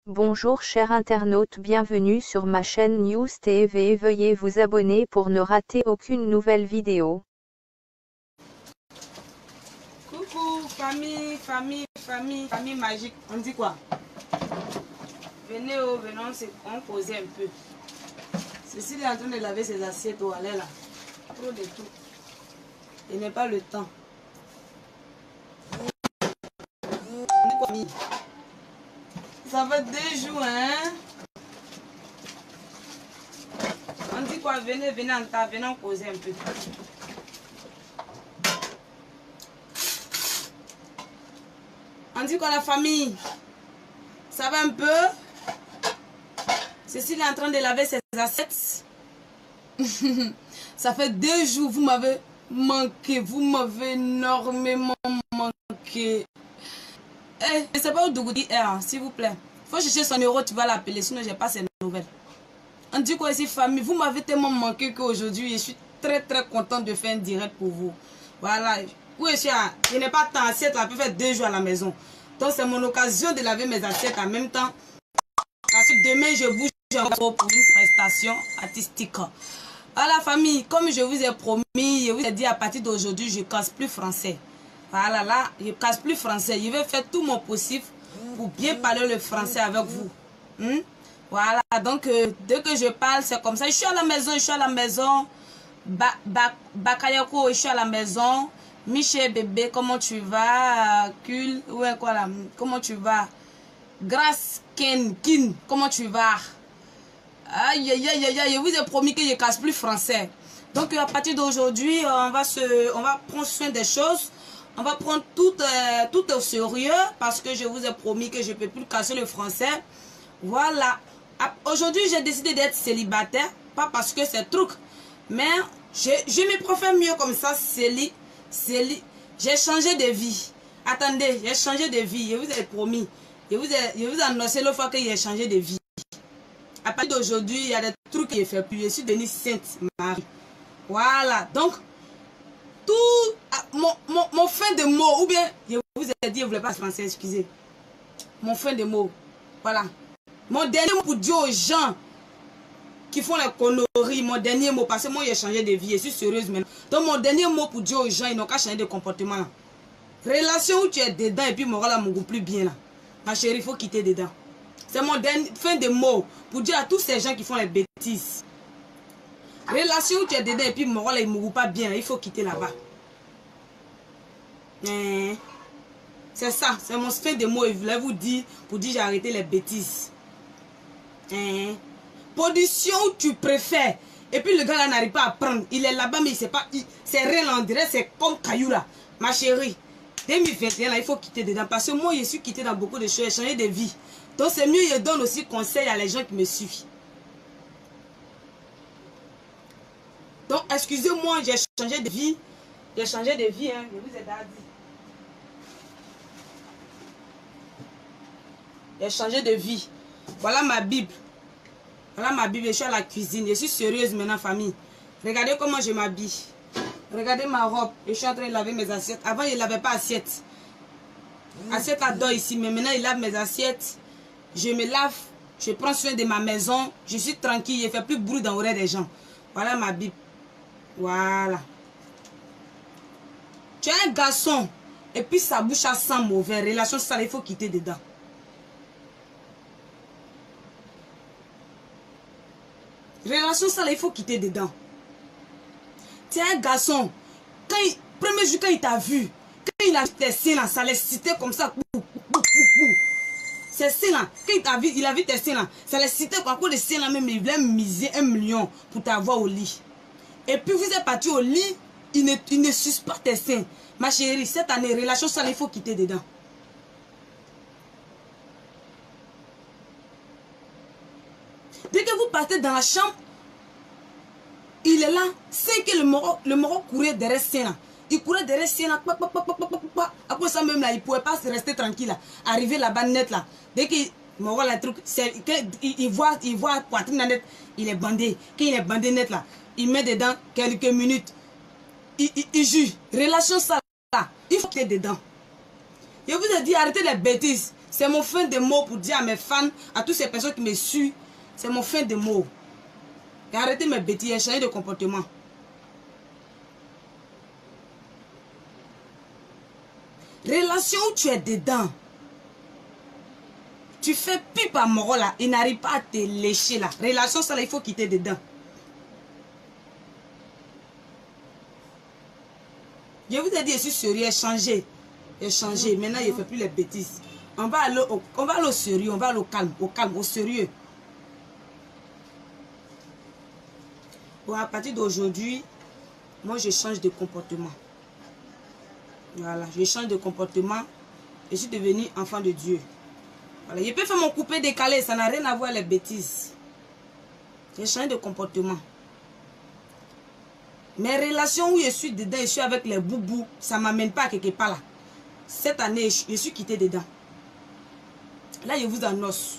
Bonjour chers internautes, bienvenue sur ma chaîne News TV. Veuillez vous abonner pour ne rater aucune nouvelle vidéo. Coucou, famille magique. On dit quoi? Venez, venons, on cause un peu. Cécile est en train de laver ses assiettes au allée là. Trop de tout. Il n'est pas le temps. On dit quoi, famille? Ça fait 2 jours, hein? On dit quoi? Venez en tas, venez en causer un peu. On dit quoi, la famille? Ça va un peu? Cécile est en train de laver ses assiettes. Ça fait 2 jours, vous m'avez manqué. Vous m'avez énormément manqué. Eh, je ne sais pas où Dougoudi est, hein, s'il vous plaît. Faut chercher son numéro, tu vas l'appeler, sinon j'ai pas ses nouvelles. On dit quoi ici, famille? Vous m'avez tellement manqué qu'aujourd'hui, je suis très contente de faire un direct pour vous. Voilà. Où est-ce que je n'ai pas tant d'assiettes, ça peut faire 2 jours à la maison. Donc c'est mon occasion de laver mes assiettes en même temps. Ensuite, demain, je bouge encore pour une prestation artistique. Voilà, famille, comme je vous ai promis, je vous ai dit à partir d'aujourd'hui, je ne casse plus français. Voilà, là, je ne casse plus français. Je vais faire tout mon possible pour bien parler le français avec vous. Voilà, donc dès que je parle, c'est comme ça. Je suis à la maison, Bakayoko, je suis à la maison. Michel bébé, comment tu vas? Kul, ouais, quoi là? Comment tu vas? Grace Kin, comment tu vas? Aïe, je vous ai promis que je ne casse plus français. Donc à partir d'aujourd'hui, on va prendre soin des choses. On va prendre tout au sérieux parce que je vous ai promis que je ne peux plus casser le français. Voilà. Aujourd'hui, j'ai décidé d'être célibataire. Pas parce que c'est truc. Mais je me préfère mieux comme ça. J'ai changé de vie. Attendez, j'ai changé de vie. Je vous ai promis. Je vous ai annoncé l'autre fois que j'ai changé de vie. À partir d'aujourd'hui, il y a des trucs que je ne fais plus. Je suis devenue Sainte Marie. Voilà. Donc, tout mon fin de mot, ou bien, je vous ai dit, je ne voulais pas français, excusez. Mon fin de mot. Voilà. Mon dernier mot pour dire aux gens qui font les conneries, mon dernier mot, parce que moi j'ai changé de vie, je suis sérieuse maintenant. Donc mon dernier mot pour dire aux gens, ils n'ont qu'à changer de comportement là. Relation où tu es dedans et puis mon là, mon goût plus bien là. Ma chérie, il faut quitter dedans. C'est mon dernier fin de mot pour dire à tous ces gens qui font les bêtises. Relation où tu es dedans et puis mon là, il ne me goûte pas bien, il faut quitter là-bas. C'est ça, c'est mon fin de mot, je voulais vous dire pour dire j'ai arrêté les bêtises. Position où tu préfères. Et puis le gars là n'arrive pas à prendre. Il est là-bas mais il sait pas. C'est rien là, on dirait c'est comme caillou là. Ma chérie, 2021 là, il faut quitter dedans. Parce que moi je suis quitté dans beaucoup de choses, j'ai changé de vie. Donc c'est mieux, je donne aussi conseil à les gens qui me suivent. Donc excusez-moi, j'ai changé de vie. J'ai changé de vie, hein. Je vous ai dit. J'ai changé de vie. Voilà ma Bible. Voilà ma Bible, je suis à la cuisine. Je suis sérieuse maintenant, famille. Regardez comment je m'habille. Regardez ma robe. Je suis en train de laver mes assiettes. Avant, il ne lavait pas assiette. Assiette à dos ici, mais maintenant, il lave mes assiettes. Je me lave. Je prends soin de ma maison. Je suis tranquille. Je ne fais plus bruit dans l'oreille des gens. Voilà ma Bible. Voilà. Tu es un garçon. Et puis, sa bouche a sang mauvais. Relation sale, il faut quitter dedans. Relation sale, il faut quitter dedans. Tu es un garçon. Premier jour, quand il t'a vu, quand il a vu tes seins là, ça les citait comme ça. Ces seins là, quand il t'a vu, il a vu tes seins là, ça les citait quoi. Quoi, les seins là, même, il voulait miser 1 million pour t'avoir au lit. Et puis vous êtes parti au lit, il ne suce pas tes seins. Ma chérie, cette année, relation sale, il faut quitter dedans. Dès que vous partez dans la chambre, il est là. C'est que le moro courait derrière scène là. Il courait derrière scène là. Après ça même là, il ne pouvait pas rester tranquille là. Arriver là-bas net là. Dès qu'il moro le truc, il voit poitrine net, il est bandé. Quand il est bandé net là, il met dedans quelques minutes. Il juge. Relation ça là. Il faut qu'il y ait dedans. Je vous ai dit arrêtez les bêtises. C'est mon fin de mot pour dire à mes fans, à toutes ces personnes qui me suivent, c'est mon fin de mot. Et arrêtez mes bêtises et changez de comportement. Relation où tu es dedans. Tu fais pipe à mort là, il n'arrive pas à te lécher là. Relation ça là, il faut quitter dedans. Je vous ai dit, je suis sérieux, changez. Changez. Maintenant, je ne fais plus les bêtises. On va aller au sérieux, on va aller au calme, au sérieux. Bon, à partir d'aujourd'hui, moi, je change de comportement. Voilà, je change de comportement. Je suis devenu enfant de Dieu. Voilà, je peux faire mon coupé décalé, ça n'a rien à voir avec les bêtises. Je change de comportement. Mes relations où je suis dedans, je suis avec les boubous, ça ne m'amène pas à quelque part là. Cette année, je suis quitté dedans. Là, je vous annonce.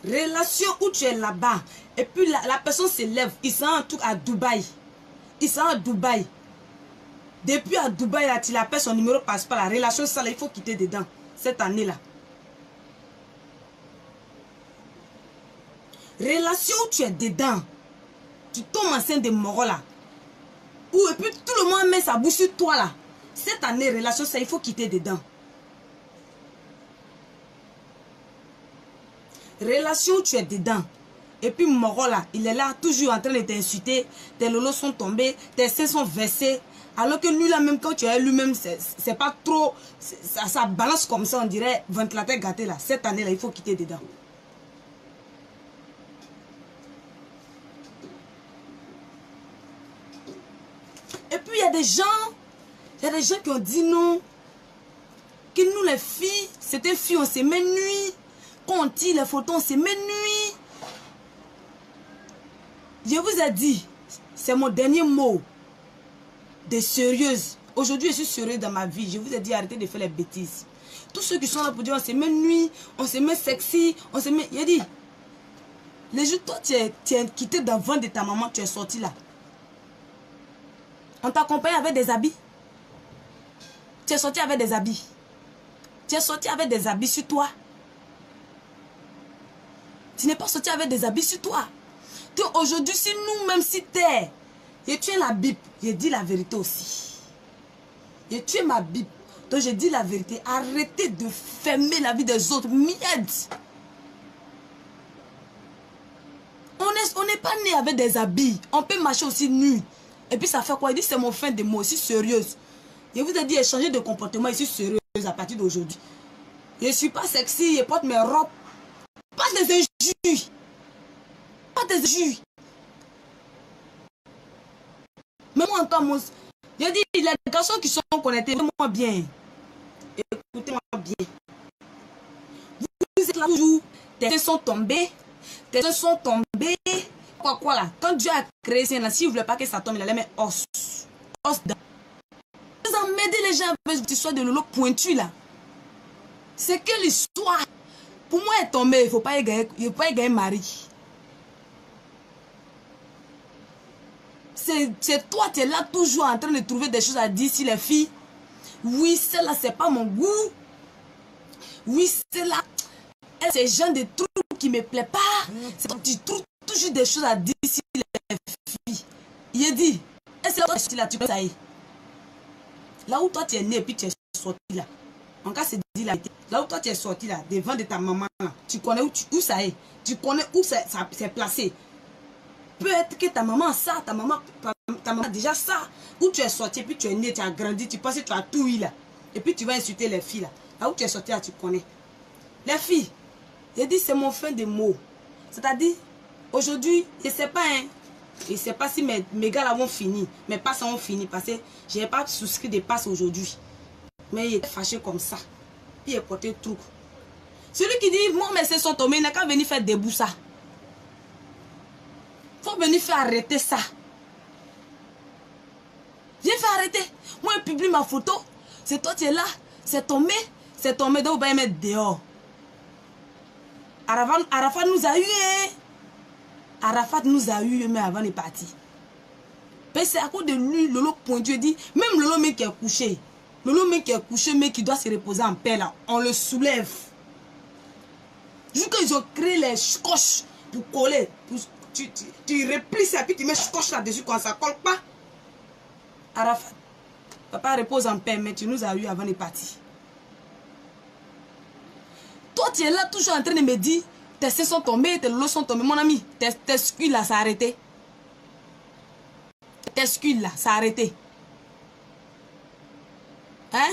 Relation où tu es là-bas, et puis la personne se lève, il s'en en tout à Dubaï. Il s'en à Dubaï. Depuis à Dubaï, là, tu l'appelles, son numéro passe pas. La relation, ça, là, il faut quitter dedans. Cette année-là. Relation où tu es dedans. Tu tombes enceinte de mort là. Et puis tout le monde met sa bouche sur toi là. Cette année, relation, ça, il faut quitter dedans. Relation où tu es dedans. Et puis mort là, il est là toujours en train de t'insulter. Tes lolos sont tombés, tes seins sont versés. Alors que lui là, même quand tu es lui-même, c'est pas trop. Ça balance comme ça, on dirait ventilateur gâté là. Cette année là, il faut quitter dedans. Et puis il y a des gens qui ont dit non. Que nous les filles, c'était filles, on s'aimait nuit. Quand on tire les photos, on s'aimait nuit. Je vous ai dit, c'est mon dernier mot de sérieuse. Aujourd'hui, je suis sérieuse dans ma vie. Je vous ai dit, arrêtez de faire les bêtises. Tous ceux qui sont là pour dire, on s'aimait nuit, on s'aimait sexy, on s'aimait... Il a dit, les jours, toi, tu es quitté dans le ventre de ta maman, tu es sorti là. On t'accompagne avec des habits. Tu es sorti avec des habits. Tu es sorti avec des habits sur toi. Tu n'es pas sorti avec des habits sur toi. Aujourd'hui, si nous, même si t'es, et tu es la Bible, je dis la vérité aussi. Et tu es ma Bible. Donc je dis la vérité. Arrêtez de fermer la vie des autres. Miettes. On n'est pas né avec des habits. On peut marcher aussi nu. Et puis ça fait quoi? Il dit c'est mon fin de mot. Je suis sérieuse. Je vous ai dit changer de comportement. Je suis sérieuse à partir d'aujourd'hui. Je ne suis pas sexy. Je porte mes robes. Pas des injures. Pas des injures. Mais moi encore, je dis les garçons qui sont connectés, écoutez-moi bien. Écoutez-moi bien. Vous êtes là toujours. Tes seins sont tombés. Tes seins sont tombés. Quoi là? Quand Dieu a créé ça, si vous ne voulez pas que ça tombe, il allait mettre os. Os dedans. Vous emmerdez les gens avec cette histoire de lolo pointu là. C'est que l'histoire. Pour moi, elle est tombée. Il ne faut pas y gagner mari. C'est toi, tu es là toujours en train de trouver des choses à dire sur les filles. Oui, celle-là, c'est pas mon goût. Oui, celle-là, c'est le genre de trucs qui ne me plaît pas. Tu trouves toujours des choses à dire sur les filles. Il est dit, est-ce que là, tu peux ça y est. Là où toi, tu es né et puis tu es sorti là. En cas, c'est dit la vérité. Là où toi, tu es sorti là, devant de ta maman là, tu connais où ça est. Tu connais où ça s'est placé. Peut-être que ta maman ça, ta maman déjà ça. Où tu es sorti, et puis tu es né, tu as grandi, tu penses que tu as tout eu là. Et puis tu vas insulter les filles là. Là où tu es sorti là, tu connais. Les filles, j'ai dit c'est mon fin de mot. C'est-à-dire, aujourd'hui, je ne sais pas, hein. Je ne sais pas si mes gars là vont finir. Mes passes ont fini parce que je n'ai pas souscrit des passes aujourd'hui. Mais il est fâché comme ça. Puis il est porté truc. Celui qui dit, moi mes seins sont tombés, il n'a qu'à venir faire debout ça. Faut venir faire arrêter ça. Viens faire arrêter. Moi, je publie ma photo. C'est toi, tu es là. C'est tombé. C'est tombé. Donc, on va mettre dehors. Arafat nous a eu. Hein? Arafat nous a eu, mais avant de partir. Mais c'est à cause de lui, Lolo pointu dit, même Lolo mec qui est couché. Lolo mec qui est couché, mais qui doit se reposer en paix là, on le soulève. Jusqu'à ils ont créé les scotch pour coller. Tu replies ça, puis tu mets scotch là-dessus quand ça colle pas. Arafat, papa repose en paix, mais tu nous as eu avant de partir. Toi, tu es là toujours en train de me dire, tes seins sont tombés, tes lolos sont tombés. Mon ami, tes scules là, ça a arrêté. Tes scules là, ça a arrêté. Hein?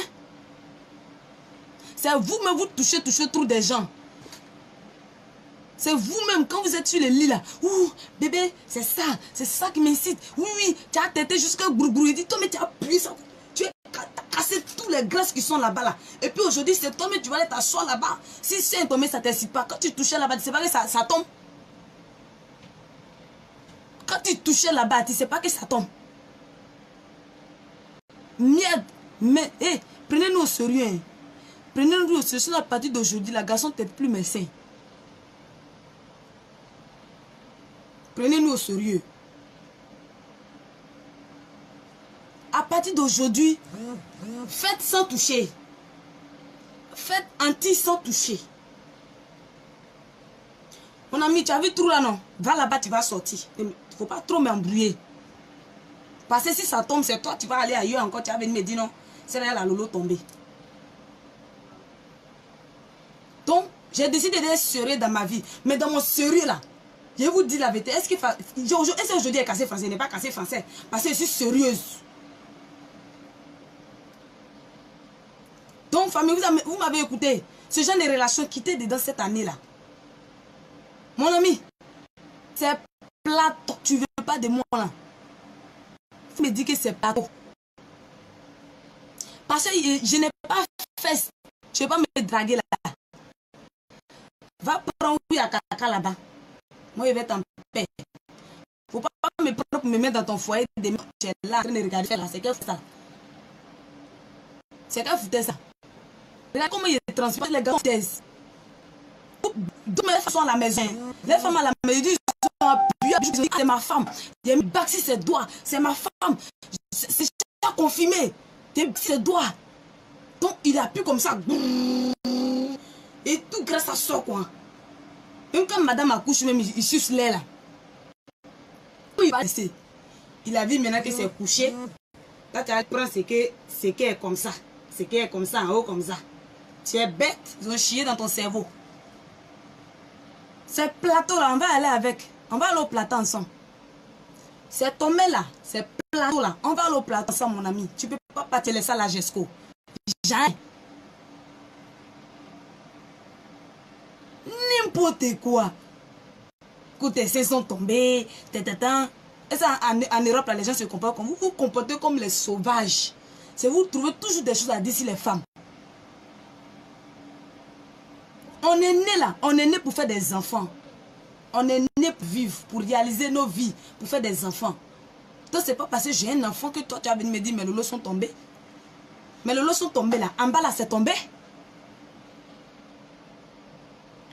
C'est vous-même, vous touchez trop des gens. C'est vous-même, quand vous êtes sur le lit là. Ouh, bébé, c'est ça qui m'incite. Oui, oui, tu as têté jusqu'à grougrou. Il dit, toi, mais tu as appuyé ça. Tu as cassé tous les graisses qui sont là-bas là. Et puis aujourd'hui, c'est toi, mais tu vas aller t'asseoir là-bas. Si c'est tombé, ça ne t'incite pas. Quand tu touchais là-bas, tu sais pas que ça tombe. Quand tu touchais là-bas, tu sais pas que ça tombe. Merde. Mais, hé, prenez-nous au sérieux. Hein. Prenez-nous au sérieux. À partir d'aujourd'hui, la garçon peut-être plus médecin. Prenez-nous au sérieux. À partir d'aujourd'hui, faites sans toucher. Faites anti sans toucher. Mon ami, tu as vu tout là, non? Va là-bas, tu vas sortir. Il ne faut pas trop m'embrouiller. Parce que si ça tombe, c'est toi, tu vas aller ailleurs encore. Tu vas venir me dire non. C'est là la lolo tombée. Donc, j'ai décidé d'être sérieux dans ma vie. Mais dans mon sérieux là, je vous dis la vérité. Est-ce qu'aujourd'hui est cassé français? Il n'est pas cassé français. Parce que je suis sérieuse. Donc, famille, vous m'avez écouté. Ce genre de relation quittée dedans cette année-là. Mon ami, c'est plateau. Tu ne veux pas de moi là. Tu me dis que c'est plateau. Parce que je n'ai pas fait. Je ne vais pas me draguer là. Va prendre à caca là-bas. Moi, je vais être en paix. Faut pas me mettre dans ton foyer. Tu es là en train de regarder faire là. C'est quel ça? C'est quel foutait ça? Regarde comment il transporte les gars. Toutes mes femmes sont à la maison. Les femmes à la maison, ils sont appuyées. C'est ma femme. J'ai mis bac sur ses doigts. C'est ma femme. C'est déjà confirmé. J'ai mis ses doigts. Donc il appuie comme ça. Et tout grâce à ça quoi. Même quand madame accouche, même il suce l'air là. Il va laisser. Il a vu maintenant que c'est couché. Là tu apprends ce qui est comme ça. Ce qui est comme ça, en haut comme ça. Tu es bête, ils ont chié dans ton cerveau. Ce plateau là, on va aller avec. On va aller au plateau ensemble. C'est tombé là, ce plateau là. On va aller au plateau ensemble mon ami. Tu peux pas te laisser à la GESCO. Jamais. N'importe quoi. Que tes seins sont tombés. Et ça, en Europe, là, les gens se comportent comme vous. Vous vous comportez comme les sauvages. C'est vous trouvez toujours des choses à dire sur les femmes. On est né là. On est né pour faire des enfants. On est né pour vivre, pour réaliser nos vies, pour faire des enfants. Donc, c'est pas parce que j'ai un enfant que toi, tu as venu me dire, mais les lots sont tombés. Mais les lots sont tombés là. En bas là, c'est tombé.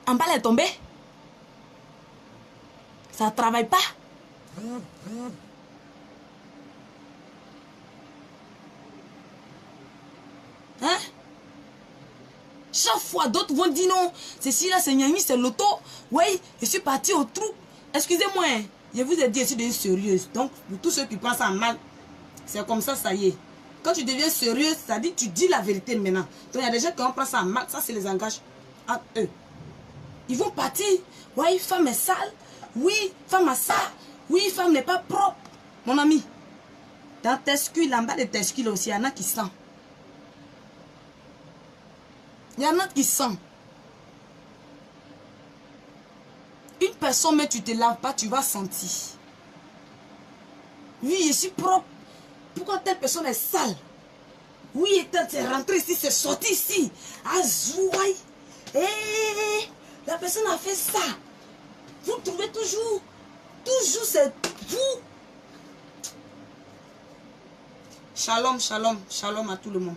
En bas, elle est tombée. Ça ne travaille pas. Hein? Chaque fois, d'autres vont dire non. Ceci là, c'est Niani, c'est l'auto. Oui, je suis parti au trou. Excusez-moi, hein. Je vous ai dit, je suis devenue sérieuse. Donc, pour tous ceux qui pensent en mal, c'est comme ça, ça y est. Quand tu deviens sérieuse, ça dit tu dis la vérité maintenant. Donc, il y a des gens qui ont pris ça en mal. Ça, c'est les engage entre eux. Ils vont partir. Oui, femme est sale. Oui, femme a ça. Oui, femme n'est pas propre. Mon ami, dans tes scules, en bas de tes scules aussi, il y en a qui sentent. Il y en a qui sentent. Une personne, mais tu ne te laves pas, tu vas sentir. Oui, je suis propre. Pourquoi telle personne est sale? Oui, c'est rentré ici, c'est sorti ici. Azouaï. Hé, la personne a fait ça. Vous trouvez toujours c'est vous. Shalom, shalom, shalom à tout le monde.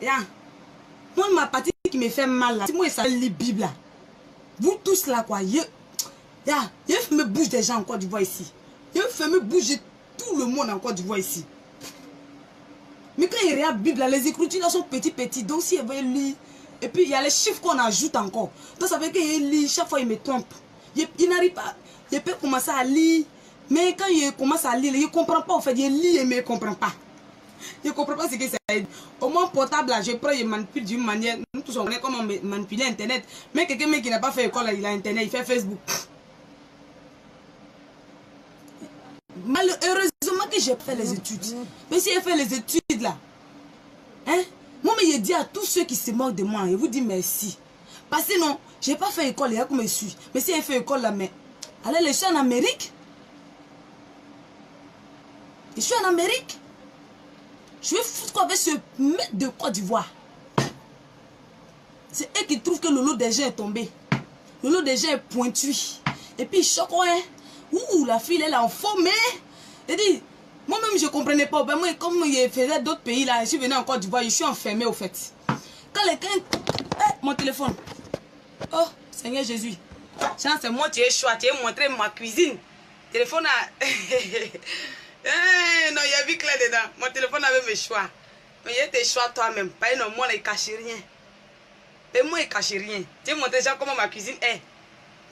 Yeah. Moi, ma partie qui me fait mal là, c'est moi, ça les Bibles là. Vous tous là quoi, me bouge des gens encore du bois ici. Il a fait me bouger tout le monde en Côte d'Ivoire ici. Mais quand il regarde la Bible, les écritures là sont petits. Donc si elle veut lire, et puis il y a les chiffres qu'on ajoute encore. Donc ça veut dire qu'il lit, chaque fois il me trompe. Il n'arrive pas, il peut commencer à lire. Mais quand il commence à lire, il ne comprend pas en fait. Il lit mais il ne comprend pas. Il ne comprend pas ce que ça aide. Au moins portable là, je prends et manipule d'une manière. Nous tous on connaît comment manipuler Internet. Mais quelqu'un qui n'a pas fait école là, il a Internet, il fait Facebook. Malheureusement que j'ai fait les études. Mais si j'ai fait les études là, hein, moi je dis à tous ceux qui se moquent de moi, je vous dis merci. Parce que non, je n'ai pas fait école, il y a comme je suis. Mais si j'ai fait école là, mais allez, je suis en Amérique. Je suis en Amérique. Je vais foutre quoi avec ce mec de Côte d'Ivoire. C'est eux qui trouvent que le lot des gens est tombé. Le lot des gens est pointu. Et puis, choc, ouais. Ouh, la fille, elle est en forme, mais. Elle dit, moi-même, je ne comprenais pas. Ben, moi, comme je faisais d'autres pays, là, je suis venu en Côte d'Ivoire, je suis enfermé, au fait. Quand les mon téléphone. Oh, Seigneur Jésus. Tiens, c'est moi, tu es choix, tu as montré ma cuisine. Téléphone a. Non, il y a vu clair dedans. Mon téléphone avait mes choix. Mais il y a tes choix toi-même. Pas non, moi, il ne cache rien. Mais moi, il ne cache rien. Tu as montré déjà comment ma cuisine est.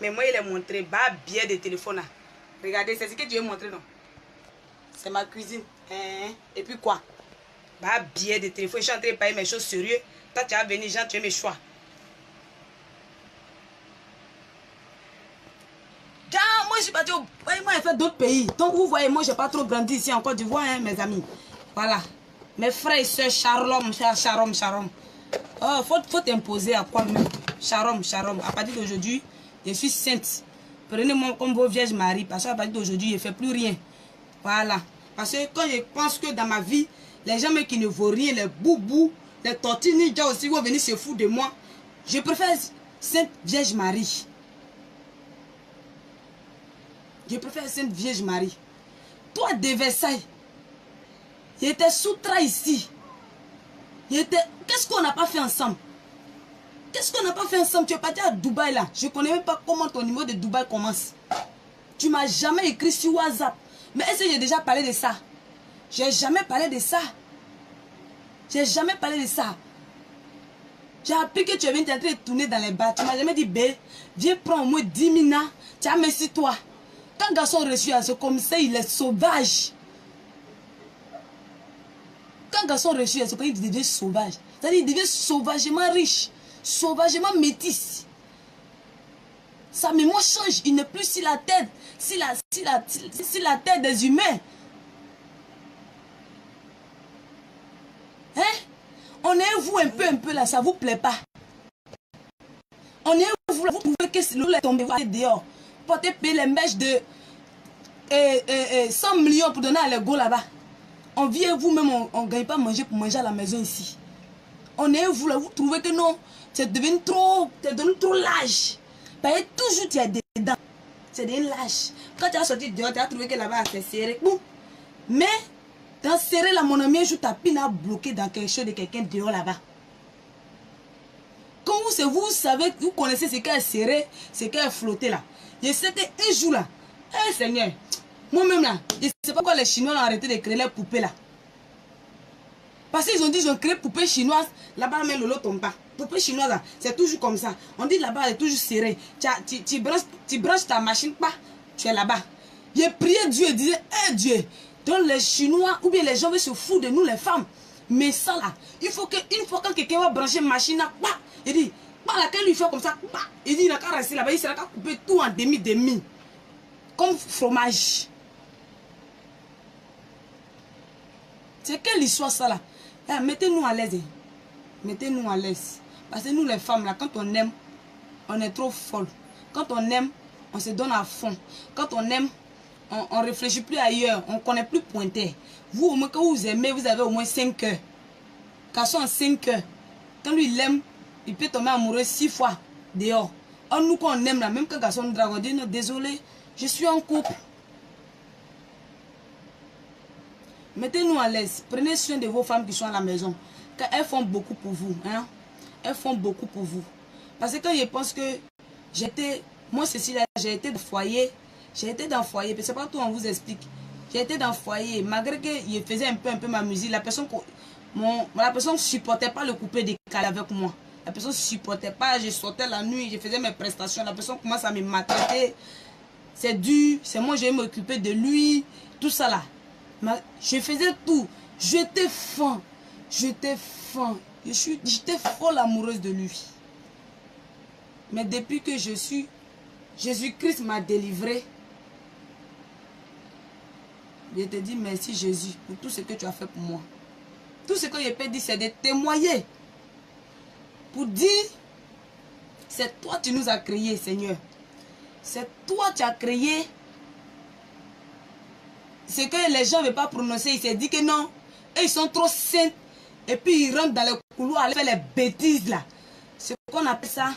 Mais moi, il a montré bas bien des téléphones là. Regardez, c'est ce que tu veux montrer, non? C'est ma cuisine. Et puis quoi? Bah, bien des téléphones. Je suis en train de payer mes choses sérieuses. Toi, tu vas venir, Jean, tu as mes choix. Moi, je suis parti au... Moi, j'ai fait d'autres pays. Donc, vous voyez, moi, je n'ai pas trop grandi ici en Côte d'Ivoire, hein, mes amis. Voilà. Mes frères et soeurs, Charom. Oh, faut t'imposer à quoi même? Charom. À partir d'aujourd'hui, je suis sainte. Prenez-moi comme vos Vierges Marie. Parce qu'à partir d'aujourd'hui, je ne fais plus rien. Voilà. Parce que quand je pense que dans ma vie, les gens qui ne vaut rien, les boubous, les tortilles ninja aussi vont venir se foutre de moi. Je préfère Sainte Vierge Marie. Je préfère Sainte Vierge Marie. Toi de Versailles, j'étais sous-trait ici. Qu'est-ce qu'on n'a pas fait ensemble? Qu'est-ce qu'on n'a pas fait ensemble? Tu es parti à Dubaï là. Je ne connais même pas comment ton niveau de Dubaï commence. Tu ne m'as jamais écrit sur WhatsApp. Mais est-ce que j'ai déjà parlé de ça? J'ai jamais parlé de ça. J'ai jamais parlé de ça. J'ai appris que tu es venu en train de tourner dans les bars. Tu ne m'as jamais dit, bé, viens prendre au moins 10 000 ans. Tiens, merci toi. Quand un garçon reçu à ce comme ça, il est sauvage. Quand un garçon reçu à ce comme il devient sauvage. C'est-à-dire, il devient sauvagement riche. Sauvagement métis. Sa mémoire change. Il n'est plus sur la tête. Si la tête des humains. Hein? On est vous un peu là, ça vous plaît pas. On est vous là, vous trouvez que l'eau est tombée dehors. Portez payer les mèches de 100 millions pour donner à l'ego là-bas. On vient vous-même, on ne gagne pas manger pour manger à la maison ici. On est vous là, vous trouvez que non, c'est devenu trop lâche. Parce que toujours tu es dedans. C'est des lâches. Quand tu as sorti dehors, tu as trouvé que là-bas c'est serré. Boum. Mais dans serré là, mon ami, un jour ta pine a bloqué dans quelque chose de quelqu'un dehors là-bas. Quand vous savez, vous connaissez ce qu'est serré, ce qu'est flotté là. Je sais qu'un jour là, Seigneur, moi-même là, je ne sais pas pourquoi les Chinois ont arrêté de créer les poupées là. Parce qu'ils ont dit qu'ils ont créé poupées chinoises, là-bas même le lot tombe pas. Poupée chinoise là, c'est toujours comme ça. On dit là-bas, elle est toujours serrée. Tu branches ta machine, pas, tu es là-bas. J'ai prié Dieu et disais, Dieu, donc les Chinois ou bien les gens veulent se foutre de nous les femmes. Mais ça là, il faut qu'une fois quand quelqu'un va brancher une machine là, bah, il dit, bah, laquelle lui fait comme ça, bah, il dit, il n'a qu'à rester là-bas, il sera qu'à couper tout en demi. Comme fromage. C'est quelle histoire ça là? Mettez-nous à l'aise. Mettez-nous à l'aise. Parce que nous les femmes là, quand on aime, on est trop folle. Quand on aime, on se donne à fond. Quand on aime, on ne réfléchit plus ailleurs. On ne connaît plus pointer. Vous, au moins, quand vous aimez, vous avez au moins 5 cœurs. Garçon en 5 cœurs. Quand lui, il aime, il peut tomber amoureux 6 fois dehors. Or, nous, quand on aime là, même quand garçon nous drague, on dit non, désolé, je suis en couple. Mettez-nous à l'aise. Prenez soin de vos femmes qui sont à la maison. Car elles font beaucoup pour vous. Hein? Elles font beaucoup pour vous. Parce que quand je pense que j'étais... Moi, Cécilia, j'ai été de foyer. J'ai été dans le foyer, c'est pas tout, on vous explique. J'ai été dans le foyer, malgré que je faisais un peu ma musique, la personne ne supportait pas le coupé décalé avec moi. La personne ne supportait pas, je sortais la nuit, je faisais mes prestations, la personne commence à me maltraiter. C'est dur, c'est moi, je vais m'occuper de lui, tout ça là. Je faisais tout, j'étais fan, j'étais folle amoureuse de lui. Mais depuis que Jésus-Christ m'a délivré, je te dis merci Jésus pour tout ce que tu as fait pour moi. Tout ce que je peux dire, c'est de témoigner. Pour dire, c'est toi qui nous as créés, Seigneur. C'est toi qui as créé ce que les gens ne veulent pas prononcer. Ils se disent que non, et ils sont trop saints. Et puis ils rentrent dans le couloir, aller faire les bêtises là. C'est ce qu'on appelle ça.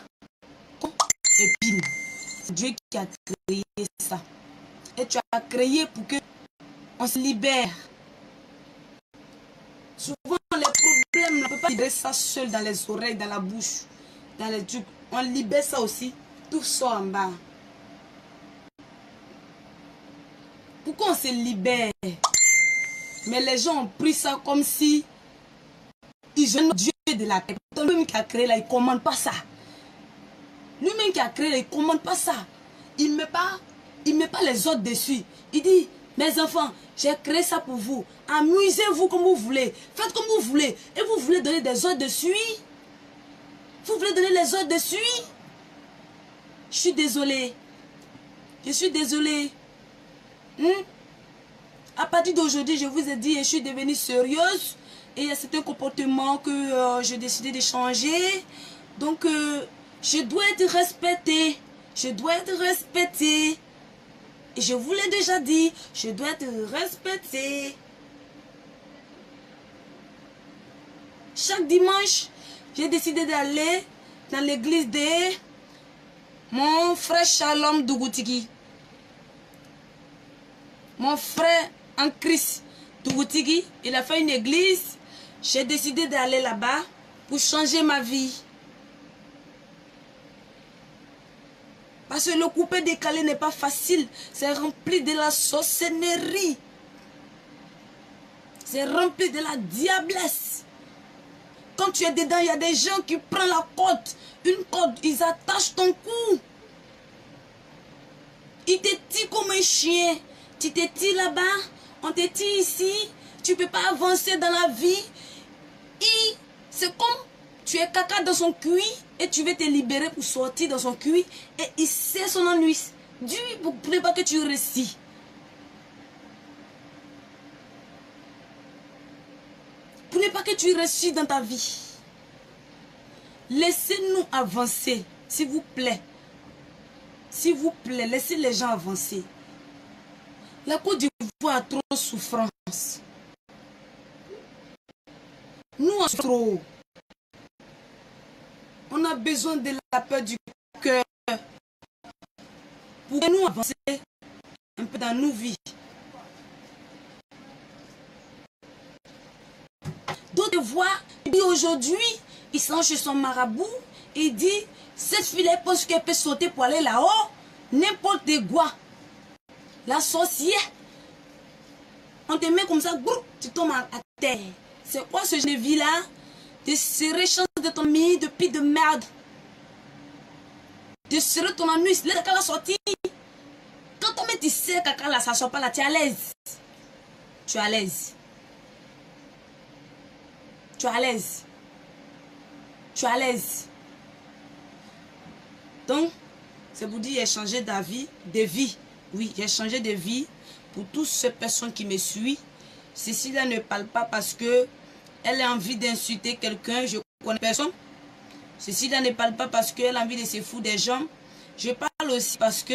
Et puis, c'est Dieu qui a créé ça. Et tu as créé pour que on se libère. Souvent, les problèmes, on ne peut pas libérer ça seul dans les oreilles, dans la bouche, dans les trucs. On libère ça aussi, tout sort en bas. Pourquoi on se libère? Mais les gens ont pris ça comme si ils gênent Dieu de la terre. Lui-même qui a créé là, il ne commande pas ça. Lui-même qui a créé là, il ne commande pas ça. Il ne met pas les autres dessus. Il dit, mes enfants, j'ai créé ça pour vous. Amusez-vous comme vous voulez. Faites comme vous voulez. Et vous voulez donner des ordres dessus? Vous voulez donner les ordres dessus? Je suis désolée. Je suis désolée. À partir d'aujourd'hui, je vous ai dit, je suis devenue sérieuse. Et il y a certains comportements que j'ai décidé de changer. Donc, je dois être respectée. Je dois être respectée. Et je vous l'ai déjà dit, je dois être respectée. Chaque dimanche, j'ai décidé d'aller dans l'église de mon frère Shalom Dougoutiki. Mon frère en Christ Dougoutiki, il a fait une église. J'ai décidé d'aller là-bas pour changer ma vie. Parce que le coupé décalé n'est pas facile. C'est rempli de la sorcellerie. C'est rempli de la diablesse. Quand tu es dedans, il y a des gens qui prennent la corde. Une corde, ils attachent ton cou. Ils te tirent comme un chien. Tu te tires là-bas, on te tire ici. Tu ne peux pas avancer dans la vie. C'est comme tu es caca dans son cuit et tu veux te libérer pour sortir dans son cuit et il sait son ennui. Dieu pour ne pas que tu réussis. Pour ne pas que tu réussis dans ta vie. Laissez-nous avancer, s'il vous plaît. S'il vous plaît, laissez les gens avancer. La Côte d'Ivoire a trop de souffrance. Nous en trop. On a besoin de la paix du cœur pour nous avancer un peu dans nos vies. D'autres voient, il dit aujourd'hui, il s'en chez son marabout, il dit, cette fille-là pense qu'elle peut sauter pour aller là-haut, n'importe quoi. La sorcière, on te met comme ça, tu tombes à terre. C'est quoi ce genre de vie-là? De serrer chance de ton mie de pis de merde. De serrer ton ennui, laisse caca la sortie. Quand on met tu sais caca là, ça sort pas là, tu es à l'aise. Tu es à l'aise. Tu es à l'aise. Tu es à l'aise. Donc, c'est pour dire j'ai changé d'avis, de vie. Oui, j'ai changé de vie pour toutes ces personnes qui me suivent. Cécilia ne parle pas parce que elle a envie d'insulter quelqu'un, je connais personne. Cécilia ne parle pas parce qu'elle a envie de se foutre des gens. Je parle aussi parce que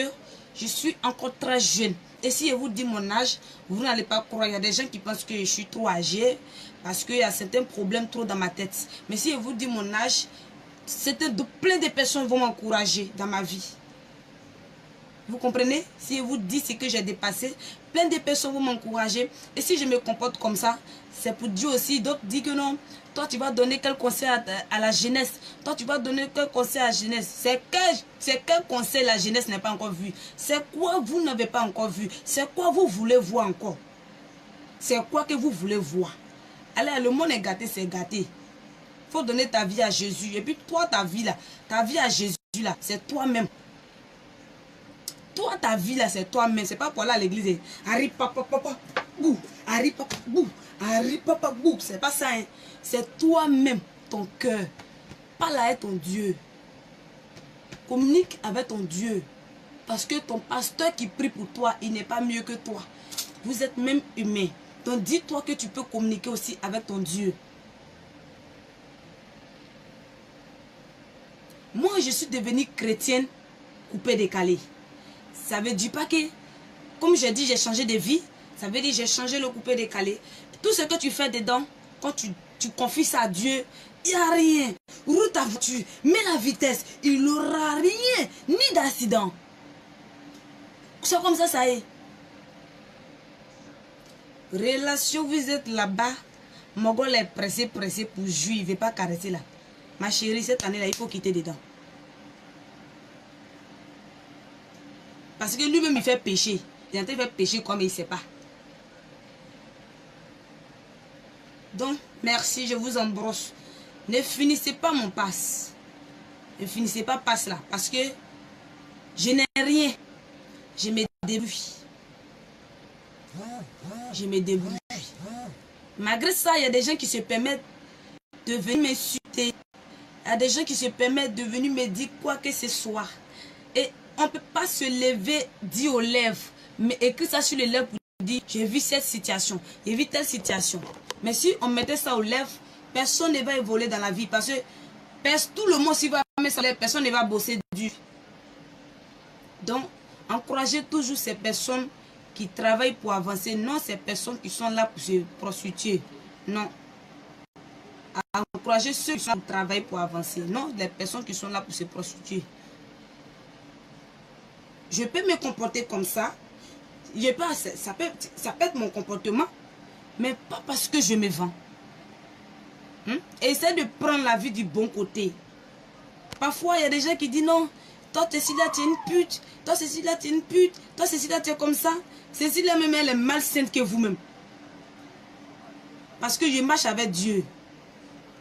je suis encore très jeune. Et si je vous dis mon âge, vous n'allez pas croire. Il y a des gens qui pensent que je suis trop âgée parce qu'il y a certains problèmes trop dans ma tête. Mais si je vous dis mon âge, plein de personnes vont m'encourager dans ma vie. Vous comprenez? Si je vous dis ce que j'ai dépassé, plein de personnes vont m'encourager. Et si je me comporte comme ça, c'est pour Dieu aussi. D'autres disent que non, toi tu vas donner quel conseil à la jeunesse? Toi tu vas donner quel conseil à la jeunesse? C'est quel conseil la jeunesse n'a pas encore vu? C'est quoi vous n'avez pas encore vu? C'est quoi vous voulez voir encore? C'est quoi que vous voulez voir? Allez, le monde est gâté, c'est gâté. Il faut donner ta vie à Jésus. Et puis toi, ta vie à Jésus là, c'est toi-même. Toi, ta vie là, c'est toi-même. C'est pas pour aller à l'église. Harry papa papa bou, Harry papa bou, Harry papa bou. C'est pas ça. Hein. C'est toi-même, ton cœur. Parle avec ton Dieu. Communique avec ton Dieu. Parce que ton pasteur qui prie pour toi, il n'est pas mieux que toi. Vous êtes même humain. Donc dis-toi que tu peux communiquer aussi avec ton Dieu. Moi, je suis devenue chrétienne coupée décalée. Ça veut dire pas que, comme j'ai dit, j'ai changé de vie. Ça veut dire que j'ai changé le coupé décalé. Tout ce que tu fais dedans, quand tu confies ça à Dieu, il n'y a rien. Roule ta voiture, mets la vitesse, il n'aura rien, ni d'accident. C'est comme ça est. Relation, vous êtes là-bas. Mogol est pressé pour jouir. Il ne veut pas caresser là. Ma chérie, cette année-là, il faut quitter dedans. Parce que lui-même, il fait pécher. Il est en train de faire pécher comme il ne sait pas. Donc, merci, je vous embrasse. Ne finissez pas mon passe. Ne finissez pas passe là. Parce que je n'ai rien. Je me débrouille. Je me débrouille. Malgré ça, il y a des gens qui se permettent de venir m'insulter. Il y a des gens qui se permettent de venir me dire quoi que ce soit. Et on ne peut pas se lever, dire aux lèvres, mais écrire ça sur les lèvres pour dire j'ai vu cette situation, j'ai vu telle situation. Mais si on mettait ça aux lèvres, personne ne va évoluer dans la vie. Parce que tout le monde, s'il va mettre ça aux lèvres, personne ne va bosser dur. Donc, encouragez toujours ces personnes qui travaillent pour avancer, non ces personnes qui sont là pour se prostituer. Non. Encouragez ceux qui sont là pour travailler pour avancer, non les personnes qui sont là pour se prostituer. Je peux me comporter comme ça. Ça peut être mon comportement, mais pas parce que je me vends. Essaie de prendre la vie du bon côté. Parfois, il y a des gens qui disent non, toi, Cécilia, tu es une pute. Toi, Cécilia, tu es une pute. Toi, Cécilia, tu es comme ça. Cécilia, même, elle est malsaine que vous-même. Parce que je marche avec Dieu.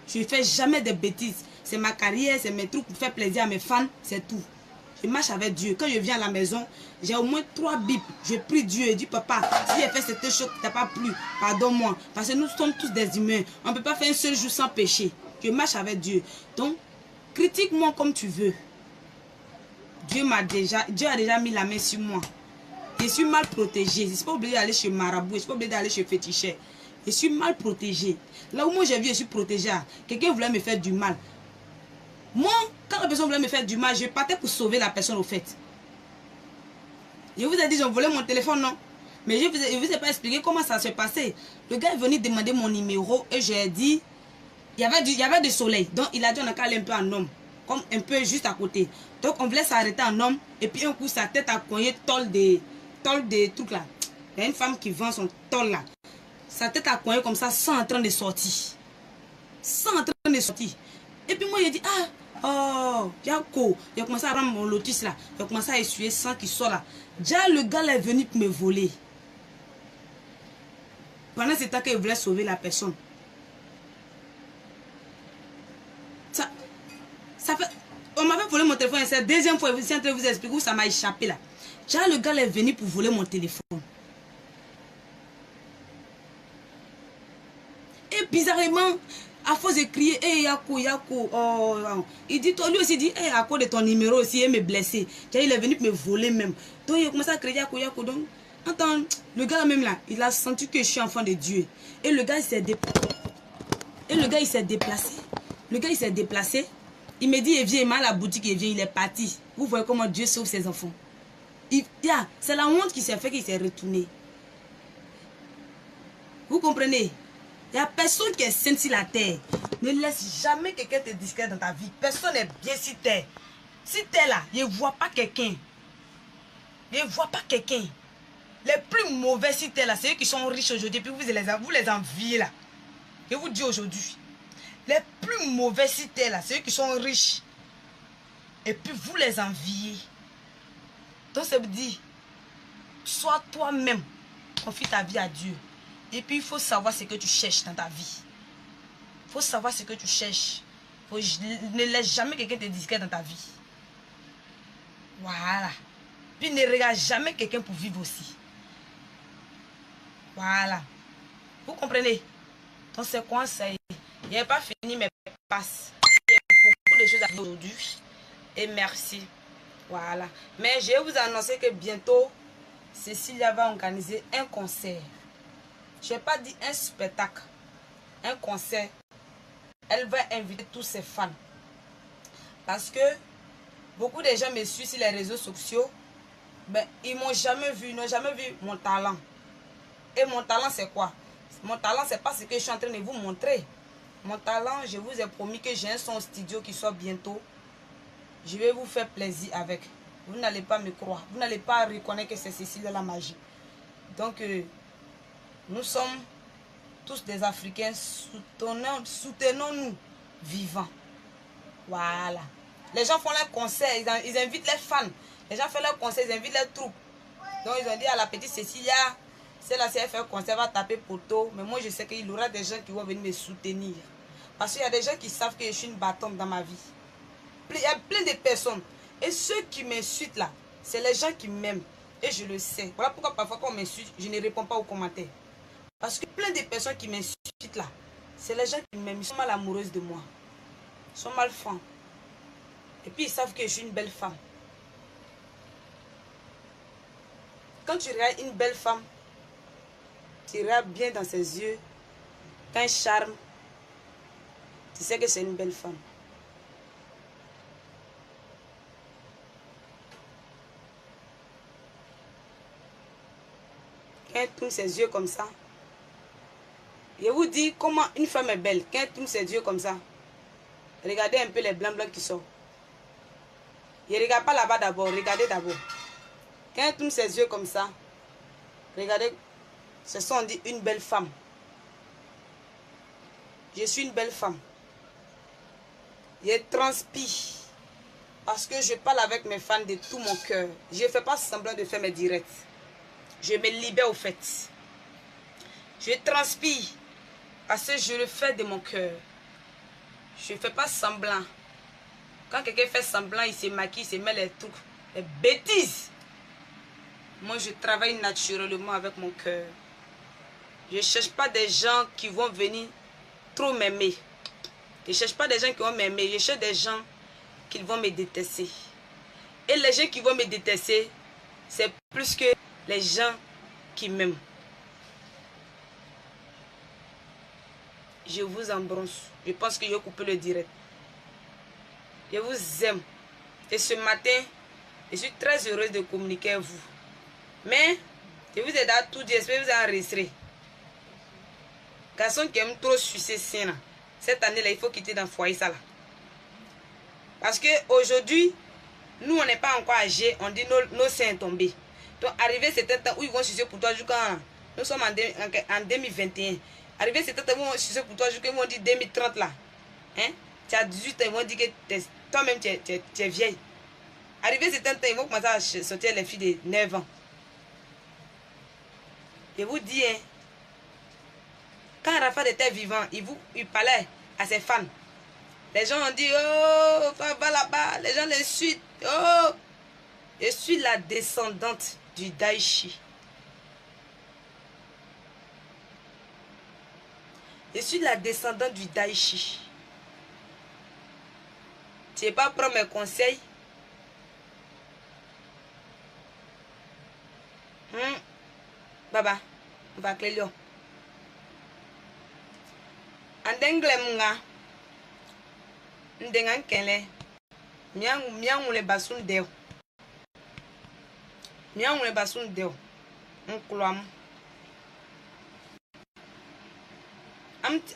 Je ne fais jamais de bêtises. C'est ma carrière, c'est mes trucs pour faire plaisir à mes fans, c'est tout. Je marche avec Dieu. Quand je viens à la maison, j'ai au moins 3 bibles. Je prie Dieu et dis papa, si j'ai fait cette chose qui t'a pas plu, pardonne-moi. Parce que nous sommes tous des humains. On ne peut pas faire un seul jour sans péché. Je marche avec Dieu. Donc, critique-moi comme tu veux. Dieu a déjà mis la main sur moi. Je suis mal protégée. Je ne suis pas obligée d'aller chez Marabout. Je ne suis pas obligée d'aller chez Féticheur. Je suis mal protégée. Là où moi j'ai vu, je suis protégée. Quelqu'un voulait me faire du mal. Moi, quand la personne voulait me faire du mal, je partais pour sauver la personne au fait. Je vous ai dit, j'ai volé mon téléphone, non? Mais je ne vous ai pas expliqué comment ça se passait. Le gars est venu demander mon numéro et j'ai dit, il y avait du soleil. Donc il a dit, on a qu'à aller un peu en homme. Comme un peu juste à côté. Donc on voulait s'arrêter en homme. Et puis un coup, sa tête a cogné tol des trucs là. Il y a une femme qui vend son tol là. Sa tête a cogné comme ça sans en train de sortir. Sans en train de sortir. Et puis moi, j'ai dit, oh, Yako. Il a commencé à prendre mon lotus là. Il a commencé à essuyer sang qui sort là. Déjà, le gars là est venu pour me voler. Pendant ce temps qu'il voulait sauver la personne. Ça fait... On m'avait volé mon téléphone. C'est la deuxième fois. Je suis en train de vous expliquer où ça m'a échappé là. Déjà, le gars là est venu pour voler mon téléphone. Et bizarrement, à force de crier, hey Yako, Yako, oh, il dit, toi, lui aussi dit, hey, à cause de ton numéro aussi, il me blessé. Il est venu pour me voler même. Donc il a commencé à crier Yako, Yako. Donc, attends, le gars même là, il a senti que je suis enfant de Dieu. Et le gars, il s'est déplacé. Le gars, il s'est déplacé. Il me dit, il vient, il m'a à la boutique, il vient, il est parti. Vous voyez comment Dieu sauve ses enfants. C'est la honte qui s'est fait qu'il s'est retourné. Vous comprenez? Il n'y a personne qui est saint sur la terre. Ne laisse jamais quelqu'un te discret dans ta vie. Personne n'est bien sur terre. Si tu es là, je ne vois pas quelqu'un. Ne vois pas quelqu'un. Les plus mauvais sites là, c'est eux qui sont riches aujourd'hui, puis vous les enviez là. Je vous dis aujourd'hui. Les plus mauvais sites là, c'est eux qui sont riches. Et puis vous les enviez. Donc ça veut dire, sois toi-même. Confie ta vie à Dieu. Et puis il faut savoir ce que tu cherches dans ta vie. Il faut savoir ce que tu cherches. Ne laisse jamais quelqu'un te discret dans ta vie. Voilà. Puis ne regarde jamais quelqu'un pour vivre aussi. Voilà. Vous comprenez? Donc c'est conseil. Il n'y a pas fini mes passes. Il y a beaucoup de choses à faire aujourd'hui. Et merci. Voilà. Mais je vais vous annoncer que bientôt, Cécilia va organiser un concert. Je n'ai pas dit un spectacle. Un concert. Elle va inviter tous ses fans. Parce que beaucoup de gens me suivent sur les réseaux sociaux. Ben, ils m'ont jamais vu. Ils n'ont jamais vu mon talent. Et mon talent, c'est quoi? Mon talent, c'est pas ce que je suis en train de vous montrer. Mon talent, je vous ai promis que j'ai un son studio qui sort bientôt. Je vais vous faire plaisir avec. Vous n'allez pas me croire. Vous n'allez pas reconnaître que c'est Cécilia la magie. Donc, nous sommes tous des Africains. Soutenons-nous vivants. Voilà. Les gens font leurs concerts. Ils invitent les fans. Les gens font leurs concerts. Ils invitent les troupes. Donc, ils ont dit à la petite Cécilia, celle-là, si elle fait un concert, elle va taper poteau. Mais moi, je sais qu'il y aura des gens qui vont venir me soutenir. Parce qu'il y a des gens qui savent que je suis une bâtonne dans ma vie. Il y a plein de personnes. Et ceux qui m'insultent là, c'est les gens qui m'aiment. Et je le sais. Voilà pourquoi parfois quand on m'insulte, je ne réponds pas aux commentaires. Parce que plein de personnes qui m'insultent là, c'est les gens qui m'aiment. Ils sont mal amoureuses de moi. Ils sont mal fins. Et puis ils savent que je suis une belle femme. Quand tu regardes une belle femme, tu regardes bien dans ses yeux, quand elle charme, tu sais que c'est une belle femme. Quand elle tourne ses yeux comme ça, je vous dis comment une femme est belle. Quand elle tourne ses yeux comme ça, regardez un peu les blancs qui sortent. Ne regarde pas là-bas d'abord, regardez d'abord. Quand elle tourne ses yeux comme ça, regardez, ce sont dit une belle femme. Je suis une belle femme. Je transpire. Parce que je parle avec mes fans de tout mon cœur. Je ne fais pas semblant de faire mes directs. Je me libère au fait. Je transpire. Parce que je le fais de mon cœur. Je ne fais pas semblant. Quand quelqu'un fait semblant, il se maquille, il se met les trucs, les bêtises. Moi, je travaille naturellement avec mon cœur. Je ne cherche pas des gens qui vont venir trop m'aimer. Je ne cherche pas des gens qui vont m'aimer. Je cherche des gens qui vont me détester. Et les gens qui vont me détester, c'est plus que les gens qui m'aiment. Je vous embrasse. Je pense que je vais couper le direct. Je vous aime. Et ce matin, je suis très heureuse de communiquer avec vous. Mais, je vous ai dit tout dit, j'espère que vous avez enregistré. Garçon qui aime trop sucer sein, cette année-là, il faut quitter dans le foyer ça là. Parce que aujourd'hui, nous on n'est pas encore âgés, on dit nos seins sont tombés. Donc arrivé certain temps où ils vont sucer pour toi jusqu'à... Nous sommes en 2021. Arrivé certain temps où ils vont sucer pour toi jusqu'à 2030 là. Hein? Tu as 18 ans, ils vont dire que toi-même tu es vieille. Arrivé certain temps, ils vont commencer à sortir les filles de 9 ans. Je vous dis, hein, quand Arafat était vivant, il parlait à ses fans. Les gens ont dit, oh, va là-bas. Les gens les suivent. Oh, je suis la descendante du Daichi. Je suis la descendante du Daichi. Tu n'es pas prendre mes conseils. Baba, on va clé l'eau. En anglais, ndengan kele miangu le basun deo nkloam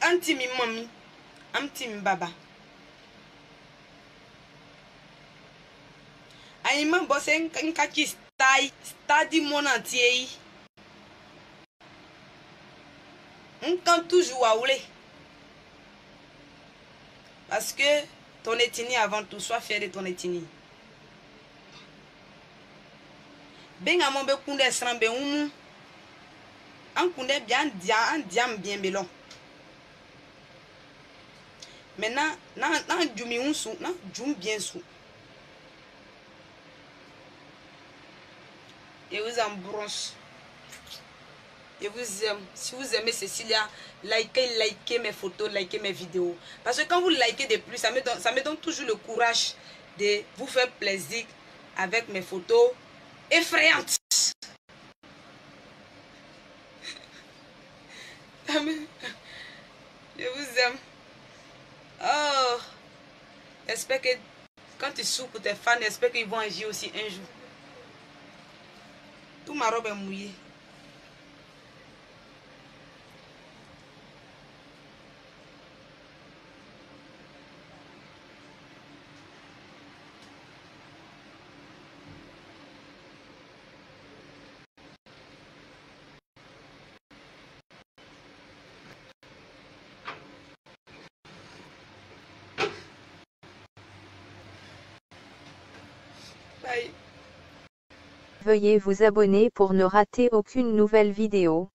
anti mi mami anti mi baba ayima bose nkaki taille, c'est-à-dire mon entier. On compte toujours à ouler. Parce que ton ethnie avant tout, sois fier de ton ethnie. Ben à mon be kunde srambe umu. An kunde bien diam bien belon. Maintenant, nan djumi unsu, nan djum bien sou. Et vous embrasse. Je vous aime. Si vous aimez Cécilia, likez mes photos, likez mes vidéos. Parce que quand vous likez de plus, ça me donne toujours le courage de vous faire plaisir avec mes photos effrayantes. Je vous aime. Oh, j'espère que quand tu souffres pour tes fans, j'espère qu'ils vont agir aussi un jour. Toute ma robe est mouillée. Bye. Veuillez vous abonner pour ne rater aucune nouvelle vidéo.